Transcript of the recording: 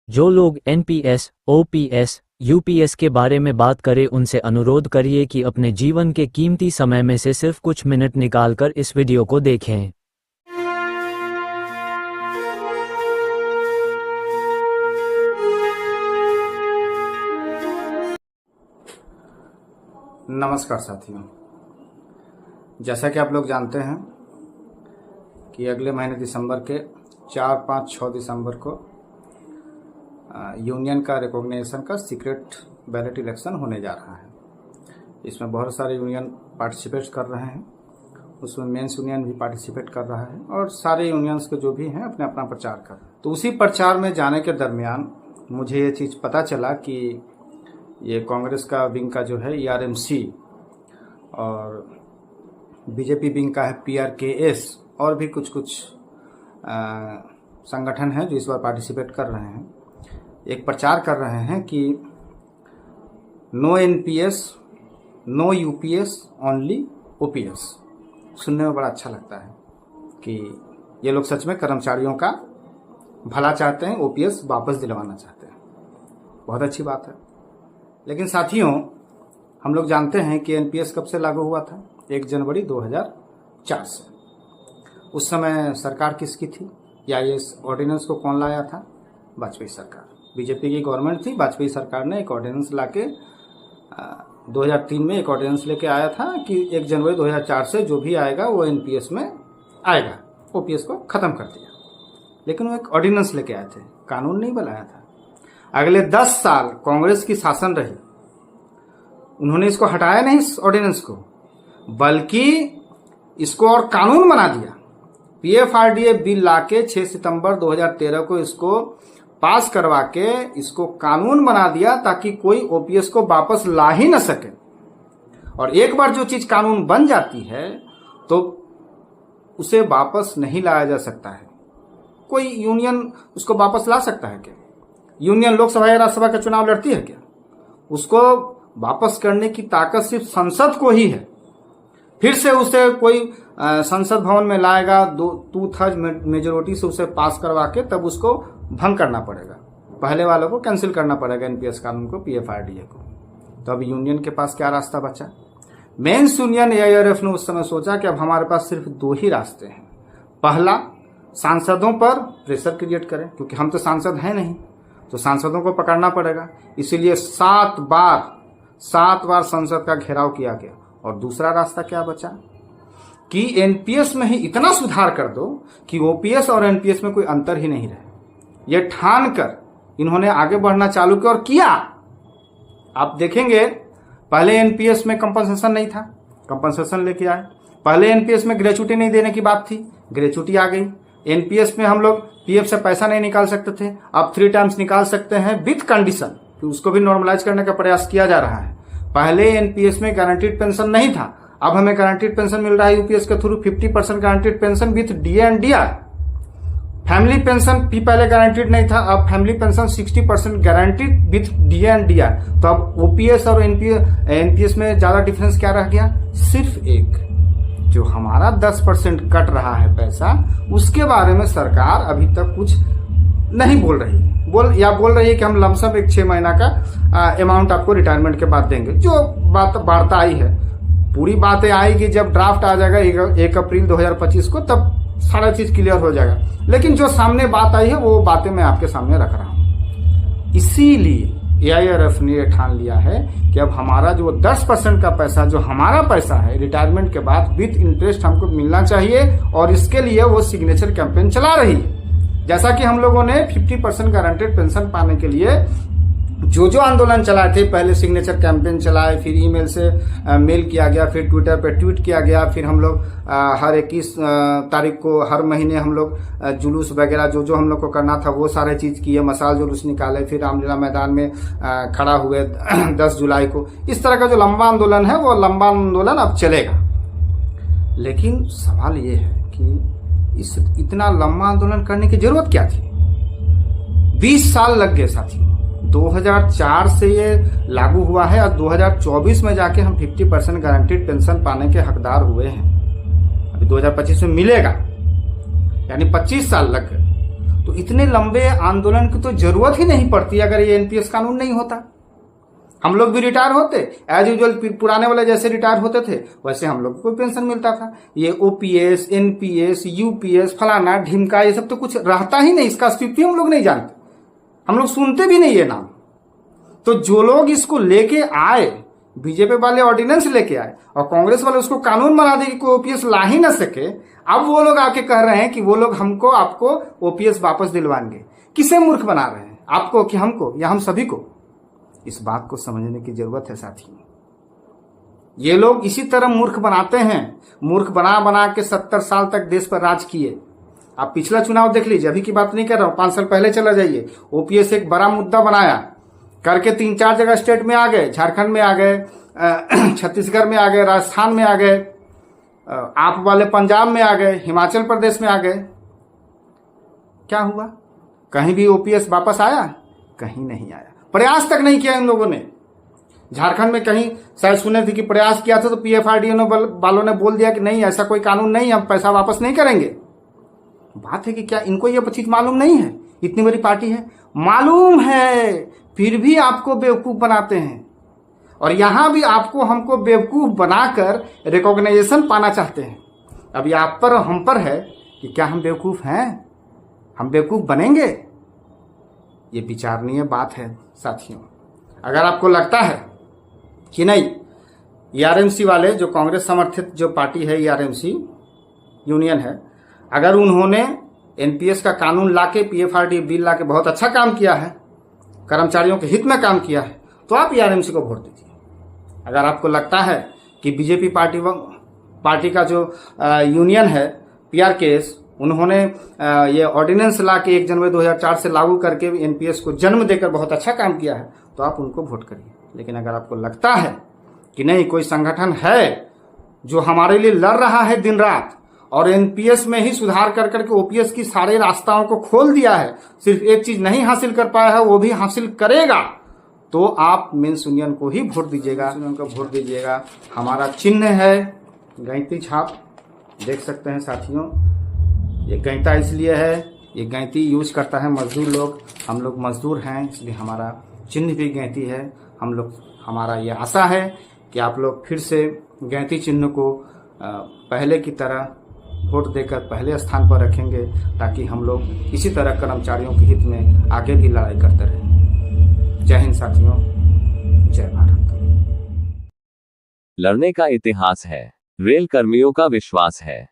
जो लोग NPS, OPS, UPS के बारे में बात करें उनसे अनुरोध करिए कि अपने जीवन के कीमती समय में से सिर्फ कुछ मिनट निकालकर इस वीडियो को देखें। नमस्कार साथियों, जैसा कि आप लोग जानते हैं कि अगले महीने दिसंबर के 4, 5, 6 दिसंबर को यूनियन का रिकॉग्निशन का सीक्रेट बैलेट इलेक्शन होने जा रहा है। इसमें बहुत सारे यूनियन पार्टिसिपेट कर रहे हैं, उसमें मेंस यूनियन भी पार्टिसिपेट कर रहा है और सारे यूनियंस के जो भी हैं अपने अपना प्रचार कर रहे हैं। तो उसी प्रचार में जाने के दरमियान मुझे ये चीज़ पता चला कि ये कांग्रेस का विंग का जो है ईआरएमसी और बीजेपी विंग का है पीआरकेएस और भी कुछ संगठन हैं जो इस बार पार्टिसिपेट कर रहे हैं। एक प्रचार कर रहे हैं कि no NPS, no UPS, only OPS. सुनने में बड़ा अच्छा लगता है कि ये लोग सच में कर्मचारियों का भला चाहते हैं, ओपीएस वापस दिलवाना चाहते हैं। बहुत अच्छी बात है। लेकिन साथियों, हम लोग जानते हैं कि एनपीएस कब से लागू हुआ था? 1 जनवरी 2004 से। उस समय सरकार किसकी थी या ये ऑर्डिनेंस को कौन लाया था? वाजपेयी सरकार, बीजेपी की गवर्नमेंट थी। वाजपेयी सरकार ने एक ऑर्डिनेंस लाके 2003 में एक ऑर्डिनेंस लेके आया था कि 1 जनवरी 2004 से जो भी आएगा वो एनपीएस में आएगा, ओपीएस को खत्म कर दिया। लेकिन वो एक ऑर्डिनेंस लेके आए थे, कानून नहीं बनाया था। अगले 10 साल कांग्रेस की शासन रही, उन्होंने इसको हटाया नहीं इस ऑर्डिनेंस को, बल्कि इसको और कानून बना दिया। पीएफआरडीए बिल लाके 6 सितंबर 2013 को इसको पास करवा के इसको कानून बना दिया ताकि कोई ओपीएस को वापस ला ही न सके। और एक बार जो चीज कानून बन जाती है तो उसे वापस नहीं लाया जा सकता है। कोई यूनियन उसको वापस ला सकता है क्या? यूनियन लोकसभा या राज्यसभा का चुनाव लड़ती है क्या? उसको वापस करने की ताकत सिर्फ संसद को ही है। फिर से उसे कोई संसद भवन में लाएगा, 2/3 मेजोरिटी से उसे पास करवा के तब उसको भंग करना पड़ेगा। पहले वालों को कैंसिल करना पड़ेगा, एनपीएस कानून को, पीएफआरडीए को। तो अब यूनियन के पास क्या रास्ता बचा? मेंस यूनियन एआईआरएफ ने उस समय सोचा कि अब हमारे पास सिर्फ 2 ही रास्ते हैं। पहला, सांसदों पर प्रेशर क्रिएट करें, क्योंकि हम तो सांसद हैं नहीं, तो सांसदों को पकड़ना पड़ेगा। इसीलिए 7 बार संसद का घेराव किया गया। और दूसरा रास्ता क्या बचा कि एनपीएस में ही इतना सुधार कर दो कि ओपीएस और एनपीएस में कोई अंतर ही नहीं रहे। ये ठान कर इन्होंने आगे बढ़ना चालू किया और किया। आप देखेंगे, पहले एनपीएस में कंपनसेशन नहीं था, कंपनसेशन लेके आए। पहले एनपीएस में ग्रेच्युटी नहीं देने की बात थी, ग्रेच्युटी आ गई। एनपीएस में हम लोग पीएफ से पैसा नहीं निकाल सकते थे, अब 3 टाइम्स निकाल सकते हैं विथ कंडीशन कि उसको भी नॉर्मलाइज करने का प्रयास किया जा रहा है। पहले एनपीएस में गारंटीड पेंशन नहीं था, अब हमें गारंटीड पेंशन मिल रहा है यूपीएस के through. 50% guaranteed pension with DA and DR. Family pension भी पहले गारंटीड नहीं था, अब family pension 60% guaranteed with DA and DR. तो अब ओपीएस और एनपीएस में ज्यादा डिफरेंस क्या रह गया? सिर्फ एक, जो हमारा 10% कट रहा है पैसा, उसके बारे में सरकार अभी तक कुछ नहीं बोल रही है। बोल रही है कि हम लमसम एक 6 महीना का अमाउंट आपको रिटायरमेंट के बाद देंगे। जो बात वार्ता आई है, पूरी बातें आएगी जब ड्राफ्ट आ जाएगा 1 अप्रैल 2025 को, तब सारा चीज क्लियर हो जाएगा। लेकिन जो सामने बात आई है वो बातें मैं आपके सामने रख रहा हूं। इसीलिए एआईआरएफ ने ठान लिया है कि अब हमारा जो 10% का पैसा, जो हमारा पैसा है रिटायरमेंट के बाद विथ इंटरेस्ट हमको मिलना चाहिए, और इसके लिए वो सिग्नेचर कैंपेन चला रही है। जैसा कि हम लोगों ने 50% गारंटेड पेंशन पाने के लिए जो आंदोलन चलाए थे, पहले सिग्नेचर कैंपेन चलाए, फिर ईमेल से मेल किया गया, फिर ट्विटर पे ट्वीट किया गया, फिर हम लोग हर 21 तारीख को हर महीने हम लोग जुलूस वगैरह जो हम लोग को करना था वो सारे चीज किए, मसाल जुलूस निकाले, फिर रामलीला मैदान में खड़ा हुए 10 जुलाई को। इस तरह का जो लंबा आंदोलन है वो लंबा आंदोलन अब चलेगा। लेकिन सवाल ये है कि इतना लंबा आंदोलन करने की जरूरत क्या थी? 20 साल लग गए साथियों। 2004 से ये लागू हुआ है और 2024 में जाके हम 50% गारंटीड पेंशन पाने के हकदार हुए हैं। अभी 2025 में मिलेगा, यानी 25 साल लग गए। तो इतने लंबे आंदोलन की तो जरूरत ही नहीं पड़ती अगर ये एनपीएस कानून नहीं होता। हम लोग भी रिटायर होते एज यूजुअल, पुराने वाले जैसे रिटायर होते थे वैसे हम लोग को पेंशन मिलता था। ये ओपीएस, एनपीएस, यूपीएस, फलाना ढिमका, ये सब तो कुछ रहता ही नहीं, इसका अस्तित्व हम लोग नहीं जानते, हम लोग सुनते भी नहीं ये नाम। तो जो लोग इसको लेके आए, बीजेपी वाले ऑर्डिनेंस लेके आए और कांग्रेस वाले उसको कानून बना दे कि कोई ओपीएस ला ही ना सके, अब वो लोग आके कह रहे हैं कि वो लोग हमको आपको ओपीएस वापस दिलवाएंगे। किसे मूर्ख बना रहे हैं, आपको कि हमको, या हम सभी को? इस बात को समझने की जरूरत है साथियों। ये लोग इसी तरह मूर्ख बनाते हैं, मूर्ख बना बना के 70 साल तक देश पर राज किए। आप पिछला चुनाव देख लीजिए, अभी की बात नहीं कर रहा हूं, 5 साल पहले चला जाइए। ओपीएस एक बड़ा मुद्दा बनाया करके 3-4 जगह स्टेट में आ गए, झारखंड में आ गए, छत्तीसगढ़ में आ गए, राजस्थान में आ गए, आप वाले पंजाब में आ गए, हिमाचल प्रदेश में आ गए। क्या हुआ? कहीं भी ओपीएस वापस आया? कहीं नहीं आया। प्रयास तक नहीं किया इन लोगों ने। झारखंड में कहीं शायद सुने थे कि प्रयास किया था तो पीएफआरडीए वालों ने बोल दिया कि नहीं, ऐसा कोई कानून नहीं, हम पैसा वापस नहीं करेंगे। बात है कि क्या इनको ये चीज मालूम नहीं है? इतनी बड़ी पार्टी है, मालूम है, फिर भी आपको बेवकूफ बनाते हैं। और यहां भी आपको हमको बेवकूफ बनाकर रिकॉग्नाइजेशन पाना चाहते हैं। अभी आप पर और हम पर है कि क्या हम बेवकूफ हैं, हम बेवकूफ बनेंगे? ये विचारणीय बात है साथियों। अगर आपको लगता है कि नहीं, ईआरएमसी वाले जो कांग्रेस समर्थित जो पार्टी है, ईआरएमसी यूनियन है, अगर उन्होंने एनपीएस का कानून लाके, पीएफआरडी बिल लाके बहुत अच्छा काम किया है, कर्मचारियों के हित में काम किया है, तो आप ईआरएमसी को वोट दीजिए। अगर आपको लगता है कि बीजेपी पार्टी का जो यूनियन है पीआरकेएस, उन्होंने ये ऑर्डिनेंस ला के 1 जनवरी 2004 से लागू करके एनपीएस को जन्म देकर बहुत अच्छा काम किया है, तो आप उनको वोट करिए। लेकिन अगर आपको लगता है कि नहीं, कोई संगठन है जो हमारे लिए लड़ रहा है दिन रात और एनपीएस में ही सुधार कर करके ओपीएस की सारे रास्ताओं को खोल दिया है, सिर्फ एक चीज नहीं हासिल कर पाया है, वो भी हासिल करेगा, तो आप मेंस यूनियन को ही वोट दीजिएगा, यूनियन को वोट दीजिएगा। हमारा चिन्ह है गैंती छाप, देख सकते हैं साथियों। ये गैंता इसलिए है, ये गैंती यूज करता है मजदूर लोग, हम लोग मजदूर हैं, इसलिए हमारा चिन्ह भी गैंती है। हमारा ये आशा है कि आप लोग फिर से गैंती चिन्ह को पहले की तरह वोट देकर पहले स्थान पर रखेंगे, ताकि हम लोग इसी तरह कर्मचारियों के हित में आगे भी लड़ाई करते रहें। जय हिंद साथियों, जय भारत। लड़ने का इतिहास है, रेल कर्मियों का विश्वास है।